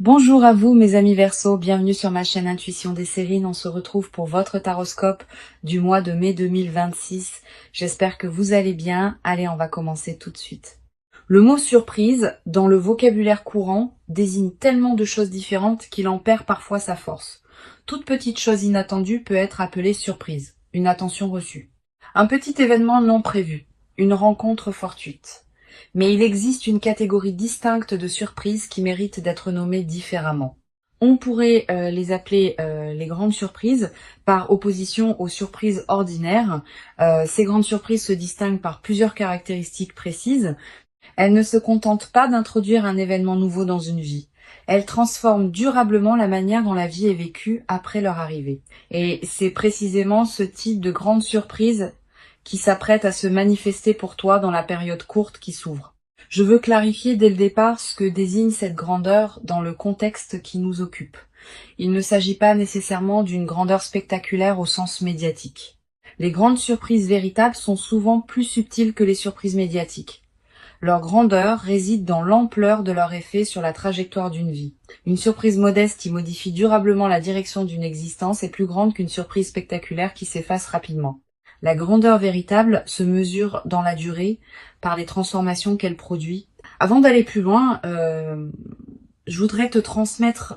Bonjour à vous mes amis Verseau, bienvenue sur ma chaîne Intuition des Sérines. On se retrouve pour votre taroscope du mois de mai 2026. J'espère que vous allez bien. Allez, on va commencer tout de suite. Le mot surprise, dans le vocabulaire courant, désigne tellement de choses différentes qu'il en perd parfois sa force. Toute petite chose inattendue peut être appelée surprise, une attention reçue. Un petit événement non prévu, une rencontre fortuite. Mais il existe une catégorie distincte de surprises qui méritent d'être nommées différemment. On pourrait les appeler les grandes surprises, par opposition aux surprises ordinaires. Ces grandes surprises se distinguent par plusieurs caractéristiques précises. Elles ne se contentent pas d'introduire un événement nouveau dans une vie. Elles transforment durablement la manière dont la vie est vécue après leur arrivée. Et c'est précisément ce type de grande surprise qui s'apprête à se manifester pour toi dans la période courte qui s'ouvre. Je veux clarifier dès le départ ce que désigne cette grandeur dans le contexte qui nous occupe. Il ne s'agit pas nécessairement d'une grandeur spectaculaire au sens médiatique. Les grandes surprises véritables sont souvent plus subtiles que les surprises médiatiques. Leur grandeur réside dans l'ampleur de leur effet sur la trajectoire d'une vie. Une surprise modeste qui modifie durablement la direction d'une existence est plus grande qu'une surprise spectaculaire qui s'efface rapidement. La grandeur véritable se mesure dans la durée par les transformations qu'elle produit. Avant d'aller plus loin, je voudrais te transmettre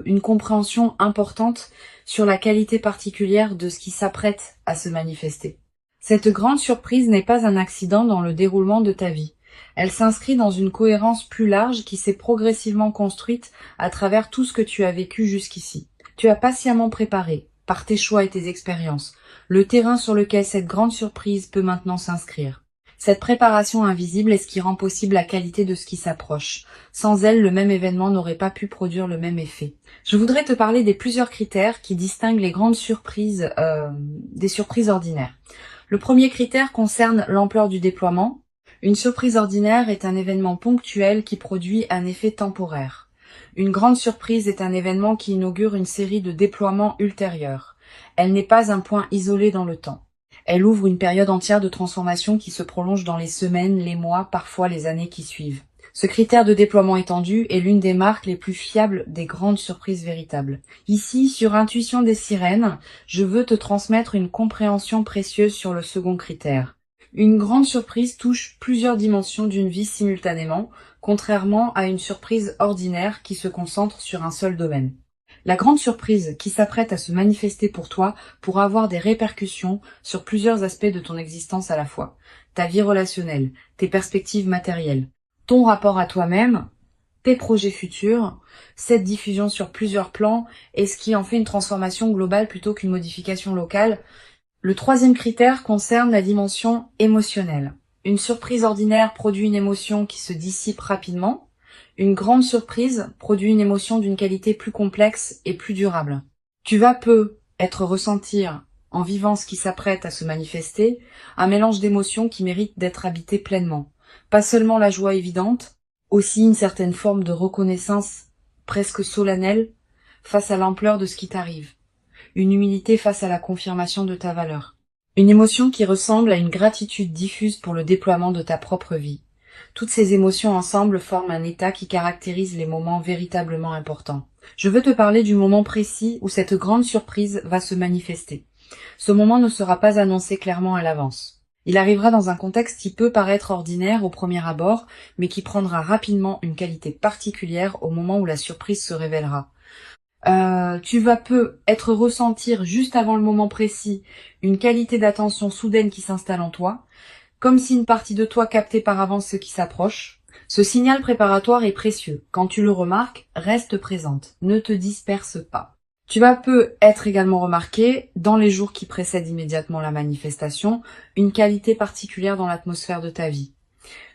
une compréhension importante sur la qualité particulière de ce qui s'apprête à se manifester. Cette grande surprise n'est pas un accident dans le déroulement de ta vie. Elle s'inscrit dans une cohérence plus large qui s'est progressivement construite à travers tout ce que tu as vécu jusqu'ici. Tu as patiemment préparé, par tes choix et tes expériences, le terrain sur lequel cette grande surprise peut maintenant s'inscrire. Cette préparation invisible est ce qui rend possible la qualité de ce qui s'approche. Sans elle, le même événement n'aurait pas pu produire le même effet. Je voudrais te parler des plusieurs critères qui distinguent les grandes surprises des surprises ordinaires. Le premier critère concerne l'ampleur du déploiement. Une surprise ordinaire est un événement ponctuel qui produit un effet temporaire. Une grande surprise est un événement qui inaugure une série de déploiements ultérieurs. Elle n'est pas un point isolé dans le temps. Elle ouvre une période entière de transformation qui se prolonge dans les semaines, les mois, parfois les années qui suivent. Ce critère de déploiement étendu est l'une des marques les plus fiables des grandes surprises véritables. Ici, sur Intuition des Sirènes, je veux te transmettre une compréhension précieuse sur le second critère. Une grande surprise touche plusieurs dimensions d'une vie simultanément, contrairement à une surprise ordinaire qui se concentre sur un seul domaine. La grande surprise qui s'apprête à se manifester pour toi pourra avoir des répercussions sur plusieurs aspects de ton existence à la fois. Ta vie relationnelle, tes perspectives matérielles, ton rapport à toi-même, tes projets futurs. Cette diffusion sur plusieurs plans est ce qui en fait une transformation globale plutôt qu'une modification locale. Le troisième critère concerne la dimension émotionnelle. Une surprise ordinaire produit une émotion qui se dissipe rapidement. Une grande surprise produit une émotion d'une qualité plus complexe et plus durable. Tu vas ressentir, en vivant ce qui s'apprête à se manifester, un mélange d'émotions qui mérite d'être habité pleinement. Pas seulement la joie évidente, aussi une certaine forme de reconnaissance presque solennelle face à l'ampleur de ce qui t'arrive. Une humilité face à la confirmation de ta valeur. Une émotion qui ressemble à une gratitude diffuse pour le déploiement de ta propre vie. Toutes ces émotions ensemble forment un état qui caractérise les moments véritablement importants. Je veux te parler du moment précis où cette grande surprise va se manifester. Ce moment ne sera pas annoncé clairement à l'avance. Il arrivera dans un contexte qui peut paraître ordinaire au premier abord, mais qui prendra rapidement une qualité particulière au moment où la surprise se révélera. Tu vas ressentir juste avant le moment précis une qualité d'attention soudaine qui s'installe en toi, comme si une partie de toi captait par avance ce qui s'approche. Ce signal préparatoire est précieux. Quand tu le remarques, reste présente, ne te disperse pas. Tu vas être également remarqué, dans les jours qui précèdent immédiatement la manifestation, une qualité particulière dans l'atmosphère de ta vie.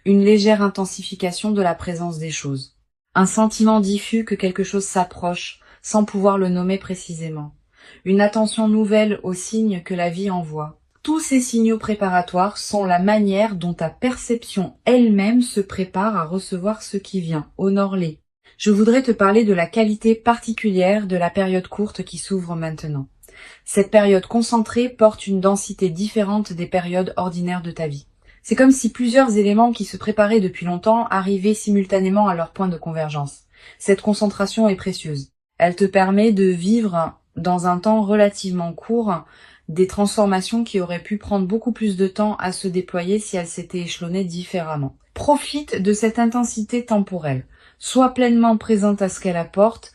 Une légère intensification de la présence des choses. Un sentiment diffus que quelque chose s'approche, sans pouvoir le nommer précisément. Une attention nouvelle aux signes que la vie envoie. Tous ces signaux préparatoires sont la manière dont ta perception elle-même se prépare à recevoir ce qui vient. Honore-les. Je voudrais te parler de la qualité particulière de la période courte qui s'ouvre maintenant. Cette période concentrée porte une densité différente des périodes ordinaires de ta vie. C'est comme si plusieurs éléments qui se préparaient depuis longtemps arrivaient simultanément à leur point de convergence. Cette concentration est précieuse. Elle te permet de vivre dans un temps relativement court des transformations qui auraient pu prendre beaucoup plus de temps à se déployer si elles s'étaient échelonnées différemment. Profite de cette intensité temporelle. Sois pleinement présente à ce qu'elle apporte.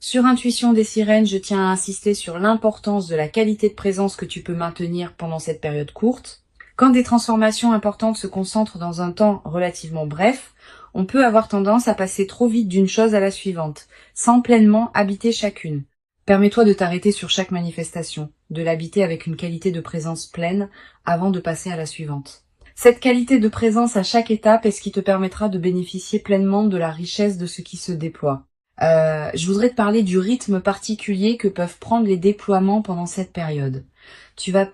Sur Intuition des sirènes, je tiens à insister sur l'importance de la qualité de présence que tu peux maintenir pendant cette période courte. Quand des transformations importantes se concentrent dans un temps relativement bref, on peut avoir tendance à passer trop vite d'une chose à la suivante, sans pleinement habiter chacune. Permets-toi de t'arrêter sur chaque manifestation, de l'habiter avec une qualité de présence pleine avant de passer à la suivante. Cette qualité de présence à chaque étape est ce qui te permettra de bénéficier pleinement de la richesse de ce qui se déploie. Je voudrais te parler du rythme particulier que peuvent prendre les déploiements pendant cette période. Tu vas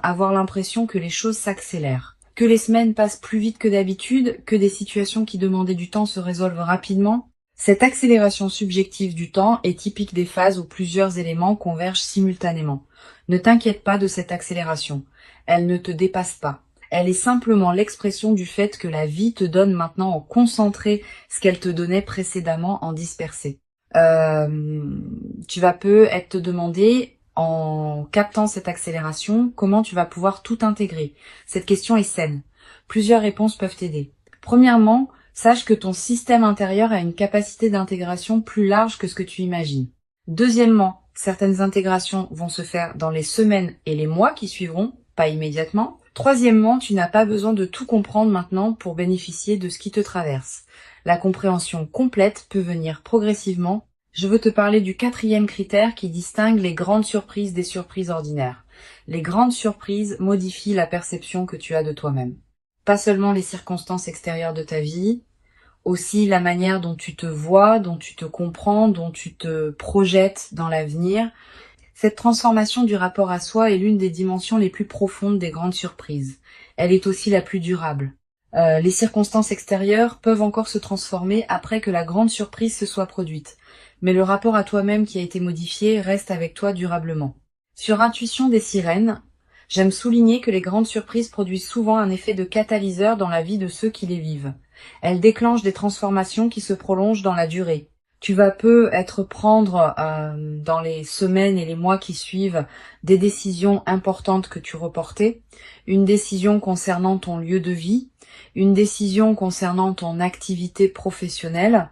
avoir l'impression que les choses s'accélèrent, que les semaines passent plus vite que d'habitude, que des situations qui demandaient du temps se résolvent rapidement. Cette accélération subjective du temps est typique des phases où plusieurs éléments convergent simultanément. Ne t'inquiète pas de cette accélération. Elle ne te dépasse pas. Elle est simplement l'expression du fait que la vie te donne maintenant en concentré ce qu'elle te donnait précédemment en dispersé. Tu vas peut-être te demander, en captant cette accélération, comment tu vas pouvoir tout intégrer. Cette question est saine. Plusieurs réponses peuvent t'aider. Premièrement, sache que ton système intérieur a une capacité d'intégration plus large que ce que tu imagines. Deuxièmement, certaines intégrations vont se faire dans les semaines et les mois qui suivront, pas immédiatement. Troisièmement, tu n'as pas besoin de tout comprendre maintenant pour bénéficier de ce qui te traverse. La compréhension complète peut venir progressivement. Je veux te parler du 4e critère qui distingue les grandes surprises des surprises ordinaires. Les grandes surprises modifient la perception que tu as de toi-même. Pas seulement les circonstances extérieures de ta vie, aussi la manière dont tu te vois, dont tu te comprends, dont tu te projettes dans l'avenir. Cette transformation du rapport à soi est l'une des dimensions les plus profondes des grandes surprises. Elle est aussi la plus durable. Les circonstances extérieures peuvent encore se transformer après que la grande surprise se soit produite. Mais le rapport à toi-même qui a été modifié reste avec toi durablement. Sur Intuition des sirènes, j'aime souligner que les grandes surprises produisent souvent un effet de catalyseur dans la vie de ceux qui les vivent. Elles déclenchent des transformations qui se prolongent dans la durée. Tu vas peut-être prendre dans les semaines et les mois qui suivent des décisions importantes que tu reportais, une décision concernant ton lieu de vie, une décision concernant ton activité professionnelle,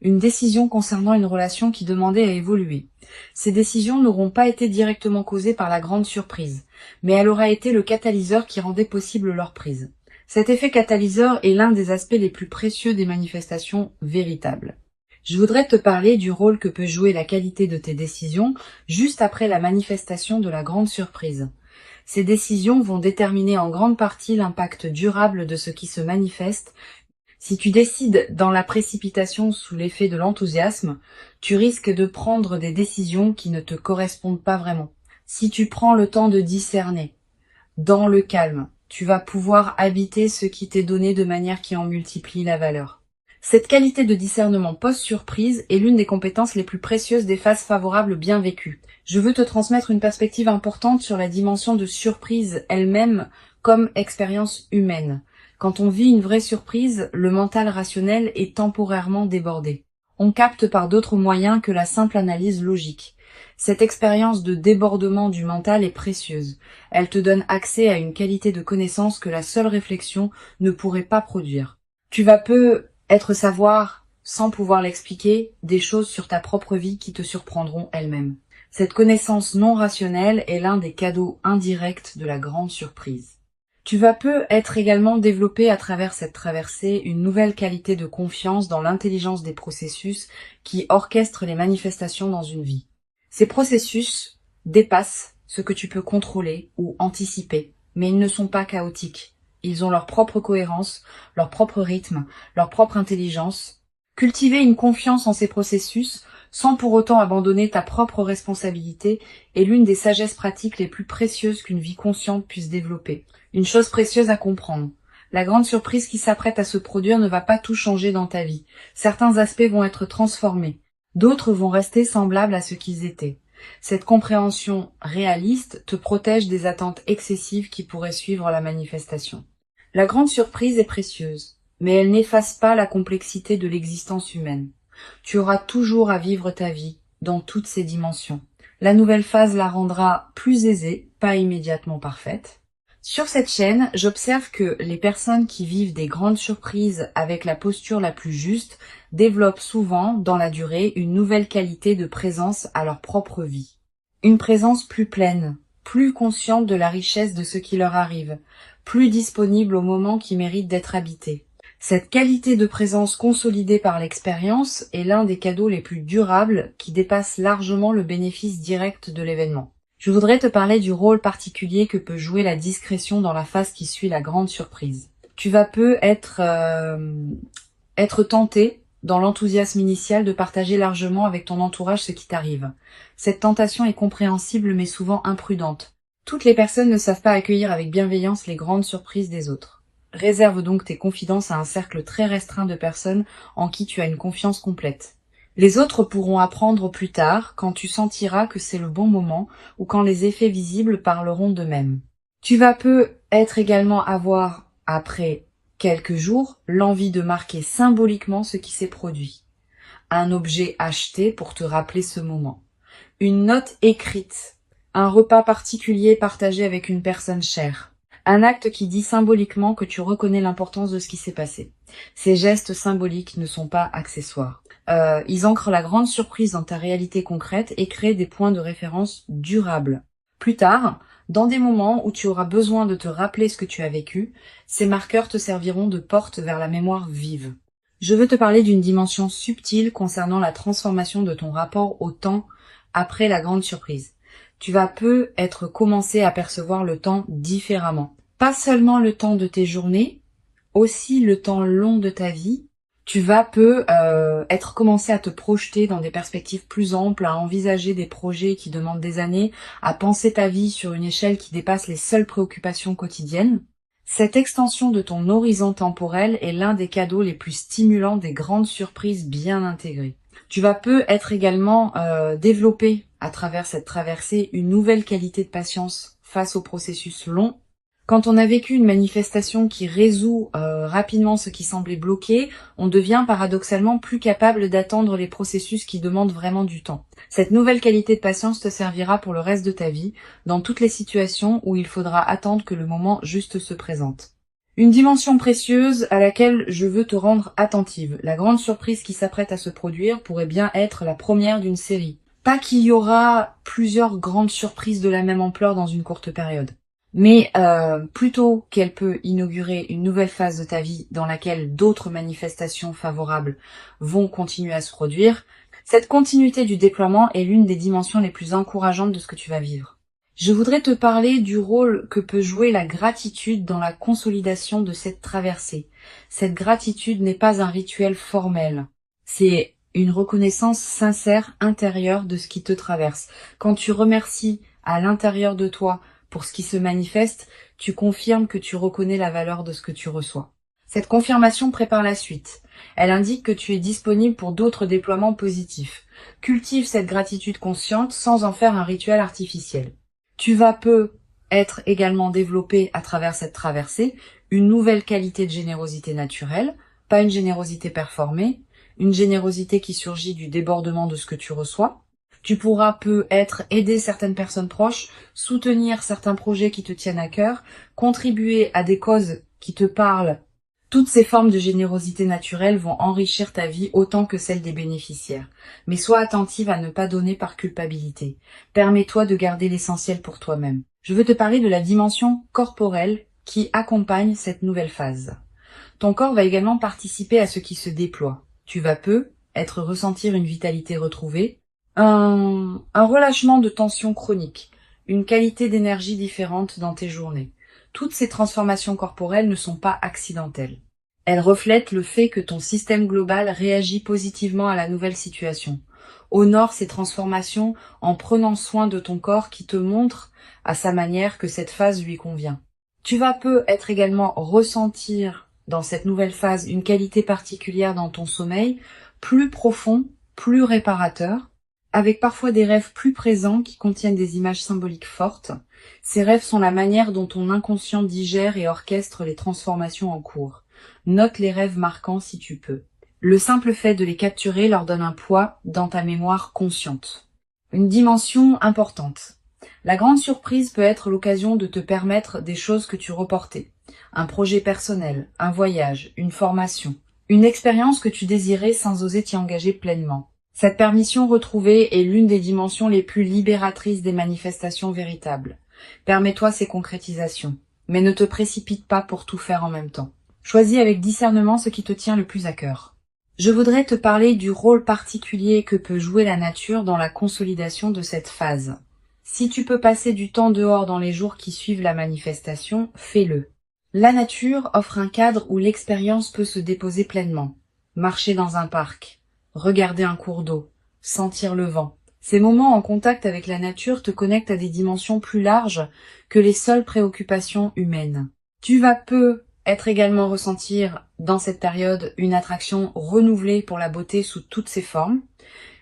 une décision concernant une relation qui demandait à évoluer. Ces décisions n'auront pas été directement causées par la grande surprise, mais elle aura été le catalyseur qui rendait possible leur prise. Cet effet catalyseur est l'un des aspects les plus précieux des manifestations véritables. Je voudrais te parler du rôle que peut jouer la qualité de tes décisions juste après la manifestation de la grande surprise. Ces décisions vont déterminer en grande partie l'impact durable de ce qui se manifeste. Si tu décides dans la précipitation sous l'effet de l'enthousiasme, tu risques de prendre des décisions qui ne te correspondent pas vraiment. Si tu prends le temps de discerner, dans le calme, tu vas pouvoir habiter ce qui t'est donné de manière qui en multiplie la valeur. Cette qualité de discernement post-surprise est l'une des compétences les plus précieuses des phases favorables bien vécues. Je veux te transmettre une perspective importante sur la dimension de surprise elle-même comme expérience humaine. Quand on vit une vraie surprise, le mental rationnel est temporairement débordé. On capte par d'autres moyens que la simple analyse logique. Cette expérience de débordement du mental est précieuse. Elle te donne accès à une qualité de connaissance que la seule réflexion ne pourrait pas produire. Tu vas peut-être savoir, sans pouvoir l'expliquer, des choses sur ta propre vie qui te surprendront elles-mêmes. Cette connaissance non rationnelle est l'un des cadeaux indirects de la grande surprise. Tu vas peut-être également développer à travers cette traversée une nouvelle qualité de confiance dans l'intelligence des processus qui orchestrent les manifestations dans une vie. Ces processus dépassent ce que tu peux contrôler ou anticiper, mais ils ne sont pas chaotiques. Ils ont leur propre cohérence, leur propre rythme, leur propre intelligence. Cultiver une confiance en ces processus, sans pour autant abandonner ta propre responsabilité, est l'une des sagesses pratiques les plus précieuses qu'une vie consciente puisse développer. Une chose précieuse à comprendre. La grande surprise qui s'apprête à se produire ne va pas tout changer dans ta vie. Certains aspects vont être transformés. D'autres vont rester semblables à ce qu'ils étaient. Cette compréhension réaliste te protège des attentes excessives qui pourraient suivre la manifestation. La grande surprise est précieuse, mais elles n'effacent pas la complexité de l'existence humaine. Tu auras toujours à vivre ta vie dans toutes ses dimensions. La nouvelle phase la rendra plus aisée, pas immédiatement parfaite. Sur cette chaîne, j'observe que les personnes qui vivent des grandes surprises avec la posture la plus juste développent souvent, dans la durée, une nouvelle qualité de présence à leur propre vie. Une présence plus pleine, plus consciente de la richesse de ce qui leur arrive, plus disponible au moment qui mérite d'être habité. Cette qualité de présence consolidée par l'expérience est l'un des cadeaux les plus durables qui dépasse largement le bénéfice direct de l'événement. Je voudrais te parler du rôle particulier que peut jouer la discrétion dans la phase qui suit la grande surprise. Tu vas peu être tenté, dans l'enthousiasme initial, de partager largement avec ton entourage ce qui t'arrive. Cette tentation est compréhensible mais souvent imprudente. Toutes les personnes ne savent pas accueillir avec bienveillance les grandes surprises des autres. Réserve donc tes confidences à un cercle très restreint de personnes en qui tu as une confiance complète. Les autres pourront apprendre plus tard, quand tu sentiras que c'est le bon moment ou quand les effets visibles parleront d'eux-mêmes. Tu vas peu être également avoir, après quelques jours, l'envie de marquer symboliquement ce qui s'est produit. Un objet acheté pour te rappeler ce moment. Une note écrite. Un repas particulier partagé avec une personne chère. Un acte qui dit symboliquement que tu reconnais l'importance de ce qui s'est passé. Ces gestes symboliques ne sont pas accessoires. Ils ancrent la grande surprise dans ta réalité concrète et créent des points de référence durables. Plus tard, dans des moments où tu auras besoin de te rappeler ce que tu as vécu, ces marqueurs te serviront de porte vers la mémoire vive. Je veux te parler d'une dimension subtile concernant la transformation de ton rapport au temps après la grande surprise. Tu vas peu être commencé à percevoir le temps différemment. Pas seulement le temps de tes journées, aussi le temps long de ta vie. Tu vas peu être commencé à te projeter dans des perspectives plus amples, à envisager des projets qui demandent des années, à penser ta vie sur une échelle qui dépasse les seules préoccupations quotidiennes. Cette extension de ton horizon temporel est l'un des cadeaux les plus stimulants des grandes surprises bien intégrées. Tu vas peu être également développé à travers cette traversée une nouvelle qualité de patience face au processus long. Quand on a vécu une manifestation qui résout rapidement ce qui semblait bloqué, on devient paradoxalement plus capable d'attendre les processus qui demandent vraiment du temps. Cette nouvelle qualité de patience te servira pour le reste de ta vie, dans toutes les situations où il faudra attendre que le moment juste se présente. Une dimension précieuse à laquelle je veux te rendre attentive. La grande surprise qui s'apprête à se produire pourrait bien être la première d'une série. Pas qu'il y aura plusieurs grandes surprises de la même ampleur dans une courte période. Mais plutôt qu'elle peut inaugurer une nouvelle phase de ta vie dans laquelle d'autres manifestations favorables vont continuer à se produire, cette continuité du déploiement est l'une des dimensions les plus encourageantes de ce que tu vas vivre. Je voudrais te parler du rôle que peut jouer la gratitude dans la consolidation de cette traversée. Cette gratitude n'est pas un rituel formel, c'est une reconnaissance sincère intérieure de ce qui te traverse. Quand tu remercies à l'intérieur de toi pour ce qui se manifeste, tu confirmes que tu reconnais la valeur de ce que tu reçois. Cette confirmation prépare la suite. Elle indique que tu es disponible pour d'autres déploiements positifs. Cultive cette gratitude consciente sans en faire un rituel artificiel. Tu vas peu être également développé à travers cette traversée une nouvelle qualité de générosité naturelle, pas une générosité performée, une générosité qui surgit du débordement de ce que tu reçois. Tu pourras peu être aider certaines personnes proches, soutenir certains projets qui te tiennent à cœur, contribuer à des causes qui te parlent. Toutes ces formes de générosité naturelle vont enrichir ta vie autant que celle des bénéficiaires. Mais sois attentive à ne pas donner par culpabilité. Permets-toi de garder l'essentiel pour toi-même. Je veux te parler de la dimension corporelle qui accompagne cette nouvelle phase. Ton corps va également participer à ce qui se déploie. Tu vas peu ressentir une vitalité retrouvée, un relâchement de tension chronique, une qualité d'énergie différente dans tes journées. Toutes ces transformations corporelles ne sont pas accidentelles. Elles reflètent le fait que ton système global réagit positivement à la nouvelle situation. Honore ces transformations en prenant soin de ton corps qui te montre à sa manière que cette phase lui convient. Tu vas peu également ressentir dans cette nouvelle phase une qualité particulière dans ton sommeil, plus profond, plus réparateur, avec parfois des rêves plus présents qui contiennent des images symboliques fortes. Ces rêves sont la manière dont ton inconscient digère et orchestre les transformations en cours. Note les rêves marquants si tu peux. Le simple fait de les capturer leur donne un poids dans ta mémoire consciente. Une dimension importante. La grande surprise peut être l'occasion de te permettre des choses que tu reportais. Un projet personnel, un voyage, une formation, une expérience que tu désirais sans oser t'y engager pleinement. Cette permission retrouvée est l'une des dimensions les plus libératrices des manifestations véritables. Permets-toi ces concrétisations, mais ne te précipite pas pour tout faire en même temps. Choisis avec discernement ce qui te tient le plus à cœur. Je voudrais te parler du rôle particulier que peut jouer la nature dans la consolidation de cette phase. Si tu peux passer du temps dehors dans les jours qui suivent la manifestation, fais-le. La nature offre un cadre où l'expérience peut se déposer pleinement. Marcher dans un parc, regarder un cours d'eau, sentir le vent. Ces moments en contact avec la nature te connectent à des dimensions plus larges que les seules préoccupations humaines. Tu vas être également ressentir dans cette période une attraction renouvelée pour la beauté sous toutes ses formes,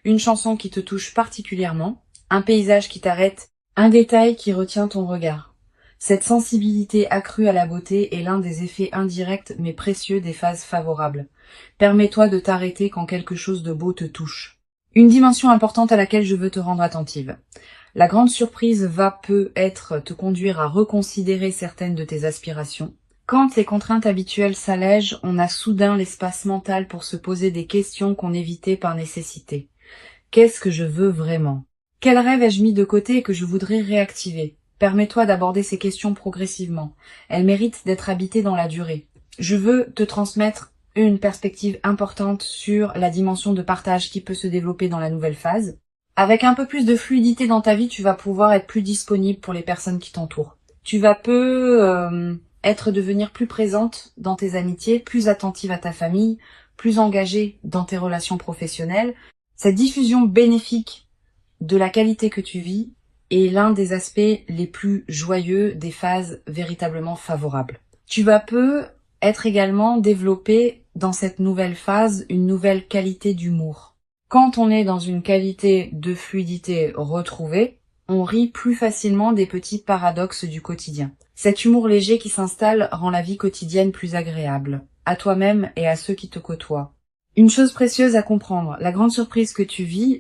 une chanson qui te touche particulièrement, un paysage qui t'arrête, un détail qui retient ton regard. Cette sensibilité accrue à la beauté est l'un des effets indirects mais précieux des phases favorables. Permets-toi de t'arrêter quand quelque chose de beau te touche. Une dimension importante à laquelle je veux te rendre attentive. La grande surprise va peut-être te conduire à reconsidérer certaines de tes aspirations. Quand les contraintes habituelles s'allègent, on a soudain l'espace mental pour se poser des questions qu'on évitait par nécessité. Qu'est-ce que je veux vraiment? Quel rêve ai-je mis de côté et que je voudrais réactiver? Permets-toi d'aborder ces questions progressivement. Elles méritent d'être habitées dans la durée. Je veux te transmettre une perspective importante sur la dimension de partage qui peut se développer dans la nouvelle phase. Avec un peu plus de fluidité dans ta vie, tu vas pouvoir être plus disponible pour les personnes qui t'entourent. Tu vas devenir plus présente dans tes amitiés, plus attentive à ta famille, plus engagée dans tes relations professionnelles. Cette diffusion bénéfique de la qualité que tu vis est l'un des aspects les plus joyeux des phases véritablement favorables. Tu vas être également développé dans cette nouvelle phase une nouvelle qualité d'humour. Quand on est dans une qualité de fluidité retrouvée, on rit plus facilement des petits paradoxes du quotidien. Cet humour léger qui s'installe rend la vie quotidienne plus agréable, à toi-même et à ceux qui te côtoient. Une chose précieuse à comprendre, la grande surprise que tu vis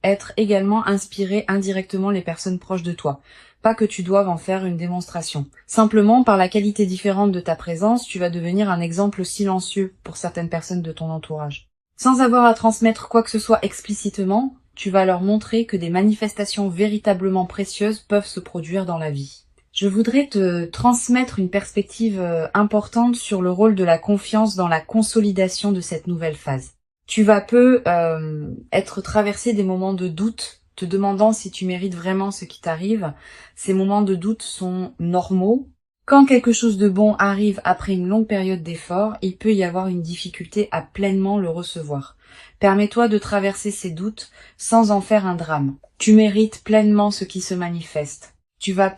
être également inspirer indirectement les personnes proches de toi. Pas que tu doives en faire une démonstration. Simplement, par la qualité différente de ta présence, tu vas devenir un exemple silencieux pour certaines personnes de ton entourage. Sans avoir à transmettre quoi que ce soit explicitement, tu vas leur montrer que des manifestations véritablement précieuses peuvent se produire dans la vie. Je voudrais te transmettre une perspective importante sur le rôle de la confiance dans la consolidation de cette nouvelle phase. Tu vas être traversé des moments de doute, te demandant si tu mérites vraiment ce qui t'arrive. Ces moments de doute sont normaux. Quand quelque chose de bon arrive après une longue période d'effort, il peut y avoir une difficulté à pleinement le recevoir. Permets-toi de traverser ces doutes sans en faire un drame. Tu mérites pleinement ce qui se manifeste. Tu vas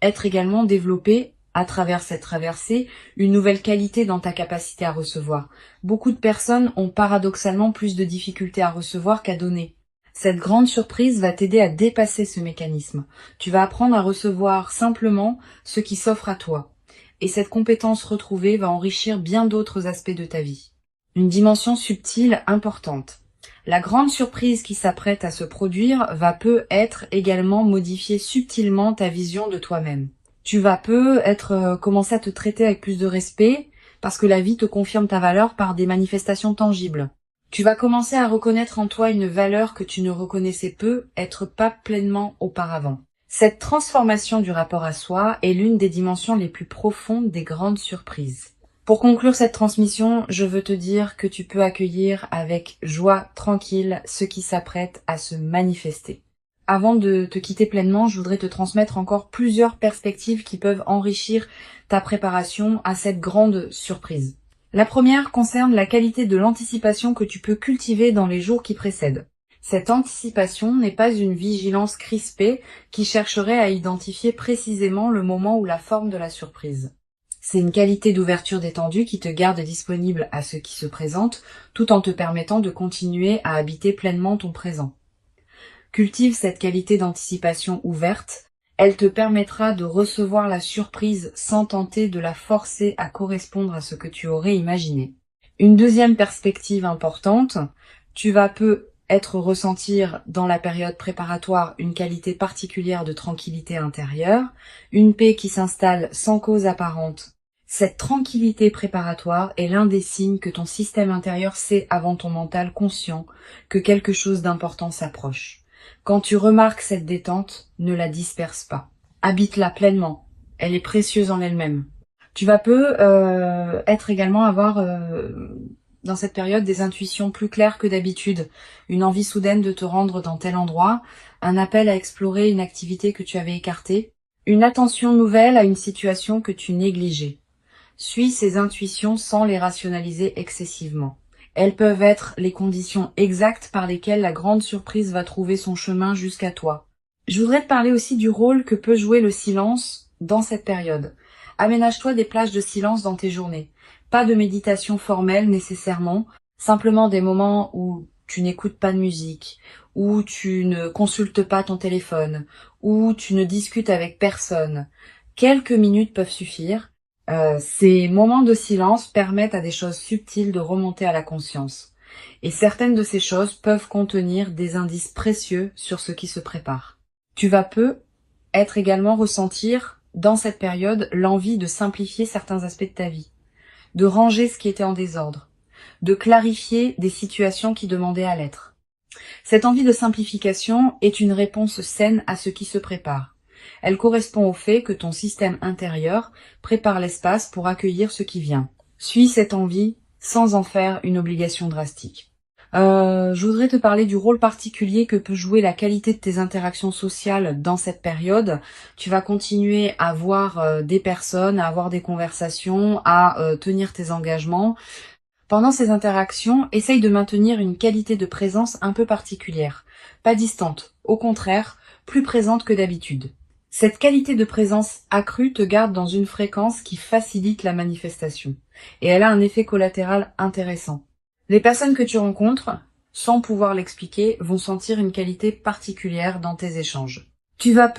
être également développé, à travers cette traversée, une nouvelle qualité dans ta capacité à recevoir. Beaucoup de personnes ont paradoxalement plus de difficultés à recevoir qu'à donner. Cette grande surprise va t'aider à dépasser ce mécanisme. Tu vas apprendre à recevoir simplement ce qui s'offre à toi. Et cette compétence retrouvée va enrichir bien d'autres aspects de ta vie. Une dimension subtile importante. La grande surprise qui s'apprête à se produire va être également modifier subtilement ta vision de toi-même. Tu vas commencer à te traiter avec plus de respect parce que la vie te confirme ta valeur par des manifestations tangibles. Tu vas commencer à reconnaître en toi une valeur que tu ne reconnaissais être pas pleinement auparavant. Cette transformation du rapport à soi est l'une des dimensions les plus profondes des grandes surprises. Pour conclure cette transmission, je veux te dire que tu peux accueillir avec joie tranquille ce qui s'apprête à se manifester. Avant de te quitter pleinement, je voudrais te transmettre encore plusieurs perspectives qui peuvent enrichir ta préparation à cette grande surprise. La première concerne la qualité de l'anticipation que tu peux cultiver dans les jours qui précèdent. Cette anticipation n'est pas une vigilance crispée qui chercherait à identifier précisément le moment ou la forme de la surprise. C'est une qualité d'ouverture détendue qui te garde disponible à ce qui se présente, tout en te permettant de continuer à habiter pleinement ton présent. Cultive cette qualité d'anticipation ouverte. Elle te permettra de recevoir la surprise sans tenter de la forcer à correspondre à ce que tu aurais imaginé. Une deuxième perspective importante, tu vas ressentir dans la période préparatoire une qualité particulière de tranquillité intérieure, une paix qui s'installe sans cause apparente. Cette tranquillité préparatoire est l'un des signes que ton système intérieur sait avant ton mental conscient que quelque chose d'important s'approche. Quand tu remarques cette détente, ne la disperse pas. Habite-la pleinement. Elle est précieuse en elle-même. Tu vas avoir dans cette période des intuitions plus claires que d'habitude, une envie soudaine de te rendre dans tel endroit, un appel à explorer une activité que tu avais écartée, une attention nouvelle à une situation que tu négligeais. Suis ces intuitions sans les rationaliser excessivement. Elles peuvent être les conditions exactes par lesquelles la grande surprise va trouver son chemin jusqu'à toi. Je voudrais te parler aussi du rôle que peut jouer le silence dans cette période. Aménage-toi des plages de silence dans tes journées. Pas de méditation formelle nécessairement, simplement des moments où tu n'écoutes pas de musique, où tu ne consultes pas ton téléphone, où tu ne discutes avec personne. Quelques minutes peuvent suffire. Ces moments de silence permettent à des choses subtiles de remonter à la conscience. Et certaines de ces choses peuvent contenir des indices précieux sur ce qui se prépare. Tu vas également ressentir dans cette période l'envie de simplifier certains aspects de ta vie, de ranger ce qui était en désordre, de clarifier des situations qui demandaient à l'être. Cette envie de simplification est une réponse saine à ce qui se prépare. Elle correspond au fait que ton système intérieur prépare l'espace pour accueillir ce qui vient. Suis cette envie sans en faire une obligation drastique. Je voudrais te parler du rôle particulier que peut jouer la qualité de tes interactions sociales dans cette période. Tu vas continuer à voir des personnes, à avoir des conversations, à tenir tes engagements. Pendant ces interactions, essaye de maintenir une qualité de présence un peu particulière. Pas distante, au contraire, plus présente que d'habitude. Cette qualité de présence accrue te garde dans une fréquence qui facilite la manifestation. Et elle a un effet collatéral intéressant. Les personnes que tu rencontres, sans pouvoir l'expliquer, vont sentir une qualité particulière dans tes échanges. Tu vas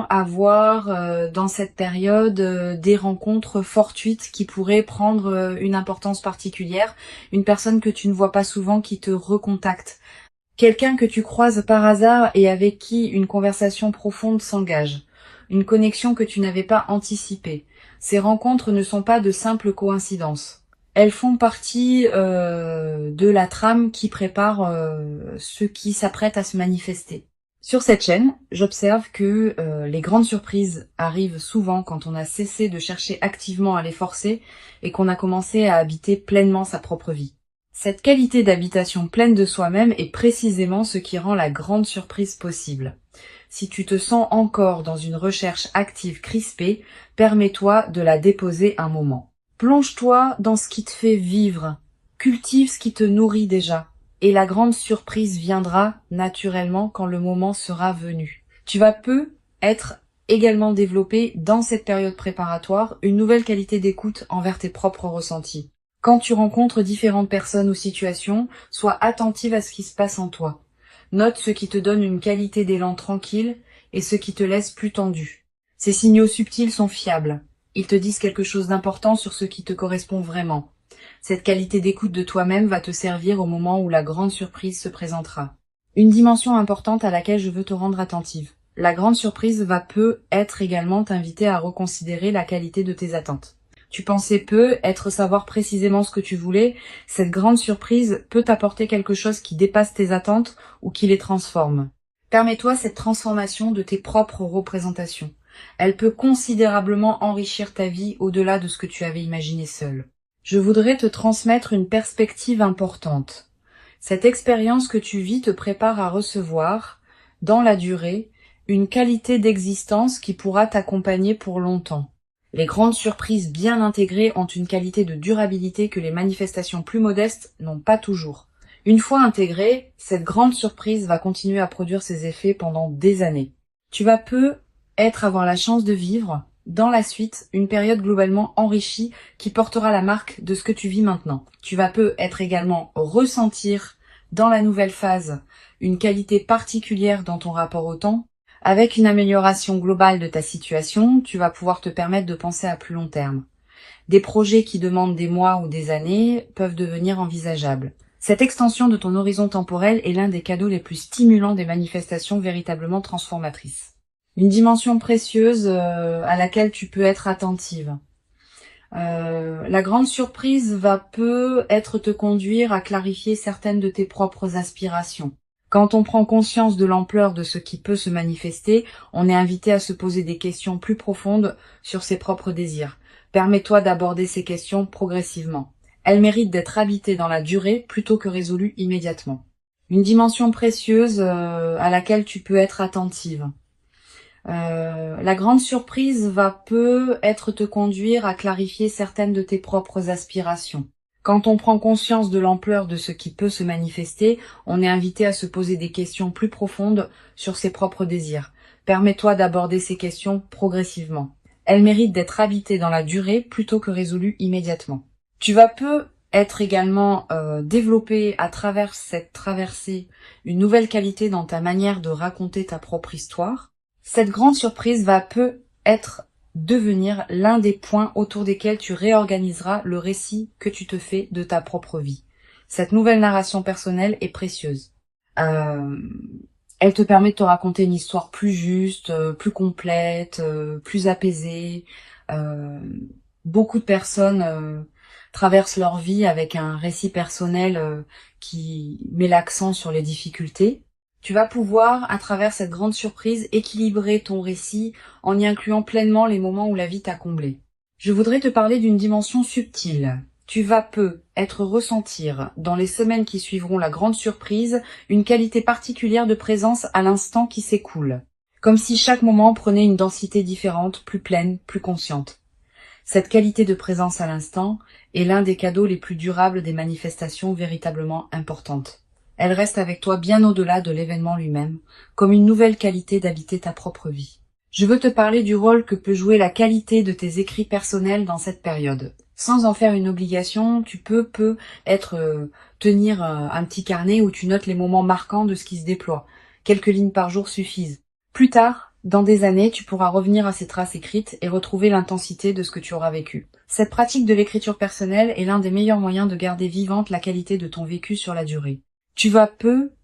avoir dans cette période des rencontres fortuites qui pourraient prendre une importance particulière. Une personne que tu ne vois pas souvent qui te recontacte. Quelqu'un que tu croises par hasard et avec qui une conversation profonde s'engage. Une connexion que tu n'avais pas anticipée. Ces rencontres ne sont pas de simples coïncidences. Elles font partie de la trame qui prépare ce qui s'apprête à se manifester. Sur cette chaîne, j'observe que les grandes surprises arrivent souvent quand on a cessé de chercher activement à les forcer et qu'on a commencé à habiter pleinement sa propre vie. Cette qualité d'habitation pleine de soi-même est précisément ce qui rend la grande surprise possible. Si tu te sens encore dans une recherche active crispée, permets-toi de la déposer un moment. Plonge-toi dans ce qui te fait vivre, cultive ce qui te nourrit déjà, et la grande surprise viendra naturellement quand le moment sera venu. Tu vas être également développé dans cette période préparatoire une nouvelle qualité d'écoute envers tes propres ressentis. Quand tu rencontres différentes personnes ou situations, sois attentive à ce qui se passe en toi. Note ce qui te donne une qualité d'élan tranquille et ce qui te laisse plus tendu. Ces signaux subtils sont fiables. Ils te disent quelque chose d'important sur ce qui te correspond vraiment. Cette qualité d'écoute de toi-même va te servir au moment où la grande surprise se présentera. Une dimension importante à laquelle je veux te rendre attentive. La grande surprise va être également t'inviter à reconsidérer la qualité de tes attentes. Tu pensais savoir précisément ce que tu voulais, cette grande surprise peut t'apporter quelque chose qui dépasse tes attentes ou qui les transforme. Permets-toi cette transformation de tes propres représentations. Elle peut considérablement enrichir ta vie au-delà de ce que tu avais imaginé seul. Je voudrais te transmettre une perspective importante. Cette expérience que tu vis te prépare à recevoir, dans la durée, une qualité d'existence qui pourra t'accompagner pour longtemps. Les grandes surprises bien intégrées ont une qualité de durabilité que les manifestations plus modestes n'ont pas toujours. Une fois intégrée, cette grande surprise va continuer à produire ses effets pendant des années. Tu vas avoir la chance de vivre, dans la suite, une période globalement enrichie qui portera la marque de ce que tu vis maintenant. Tu vas être également ressentir Dans la nouvelle phase, une qualité particulière dans ton rapport au temps. Avec une amélioration globale de ta situation, tu vas pouvoir te permettre de penser à plus long terme. Des projets qui demandent des mois ou des années peuvent devenir envisageables. Cette extension de ton horizon temporel est l'un des cadeaux les plus stimulants des manifestations véritablement transformatrices. Une dimension précieuse à laquelle tu peux être attentive. La grande surprise va peut-être te conduire à clarifier certaines de tes propres aspirations. Quand on prend conscience de l'ampleur de ce qui peut se manifester, on est invité à se poser des questions plus profondes sur ses propres désirs. Permets-toi d'aborder ces questions progressivement. Elles méritent d'être habitées dans la durée plutôt que résolues immédiatement. Une dimension précieuse à laquelle tu peux être attentive. La grande surprise va peut-être te conduire à clarifier certaines de tes propres aspirations. Quand on prend conscience de l'ampleur de ce qui peut se manifester, on est invité à se poser des questions plus profondes sur ses propres désirs. Permets-toi d'aborder ces questions progressivement. Elles méritent d'être habitées dans la durée plutôt que résolues immédiatement. Tu vas être également développer à travers cette traversée une nouvelle qualité dans ta manière de raconter ta propre histoire. Cette grande surprise va peut-être devenir l'un des points autour desquels tu réorganiseras le récit que tu te fais de ta propre vie. Cette nouvelle narration personnelle est précieuse. Elle te permet de te raconter une histoire plus juste, plus complète, plus apaisée. Beaucoup de personnes traversent leur vie avec un récit personnel qui met l'accent sur les difficultés. Tu vas pouvoir, à travers cette grande surprise, équilibrer ton récit en y incluant pleinement les moments où la vie t'a comblé. Je voudrais te parler d'une dimension subtile. Tu vas être ressentir, dans les semaines qui suivront la grande surprise, une qualité particulière de présence à l'instant qui s'écoule. Comme si chaque moment prenait une densité différente, plus pleine, plus consciente. Cette qualité de présence à l'instant est l'un des cadeaux les plus durables des manifestations véritablement importantes. Elle reste avec toi bien au-delà de l'événement lui-même, comme une nouvelle qualité d'habiter ta propre vie. Je veux te parler du rôle que peut jouer la qualité de tes écrits personnels dans cette période. Sans en faire une obligation, tu peux tenir un petit carnet où tu notes les moments marquants de ce qui se déploie. Quelques lignes par jour suffisent. Plus tard, dans des années, tu pourras revenir à ces traces écrites et retrouver l'intensité de ce que tu auras vécu. Cette pratique de l'écriture personnelle est l'un des meilleurs moyens de garder vivante la qualité de ton vécu sur la durée. Tu vas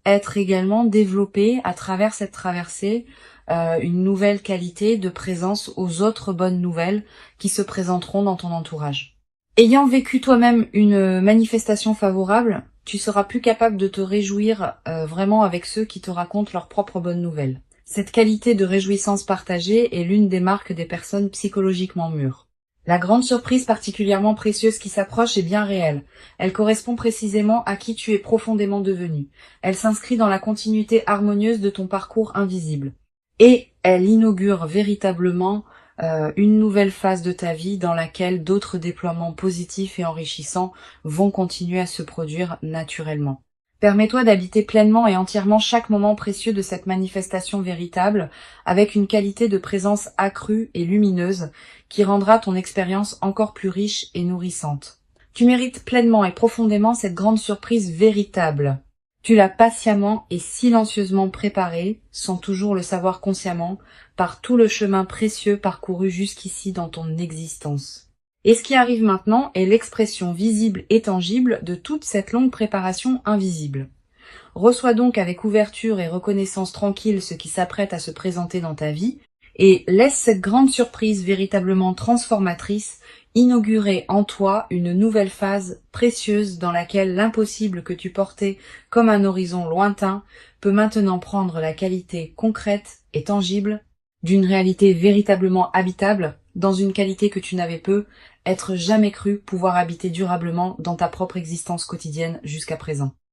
être également développé à travers cette traversée une nouvelle qualité de présence aux autres bonnes nouvelles qui se présenteront dans ton entourage. Ayant vécu toi-même une manifestation favorable, tu seras plus capable de te réjouir vraiment avec ceux qui te racontent leurs propres bonnes nouvelles. Cette qualité de réjouissance partagée est l'une des marques des personnes psychologiquement mûres. La grande surprise particulièrement précieuse qui s'approche est bien réelle. Elle correspond précisément à qui tu es profondément devenu. Elle s'inscrit dans la continuité harmonieuse de ton parcours invisible. Et elle inaugure véritablement une nouvelle phase de ta vie dans laquelle d'autres déploiements positifs et enrichissants vont continuer à se produire naturellement. Permets-toi d'habiter pleinement et entièrement chaque moment précieux de cette manifestation véritable avec une qualité de présence accrue et lumineuse qui rendra ton expérience encore plus riche et nourrissante. Tu mérites pleinement et profondément cette grande surprise véritable. Tu l'as patiemment et silencieusement préparée, sans toujours le savoir consciemment, par tout le chemin précieux parcouru jusqu'ici dans ton existence. Et ce qui arrive maintenant est l'expression visible et tangible de toute cette longue préparation invisible. Reçois donc avec ouverture et reconnaissance tranquille ce qui s'apprête à se présenter dans ta vie, et laisse cette grande surprise véritablement transformatrice inaugurer en toi une nouvelle phase précieuse dans laquelle l'impossible que tu portais comme un horizon lointain peut maintenant prendre la qualité concrète et tangible d'une réalité véritablement habitable dans une qualité que tu n'avais être jamais cru pouvoir habiter durablement dans ta propre existence quotidienne jusqu'à présent.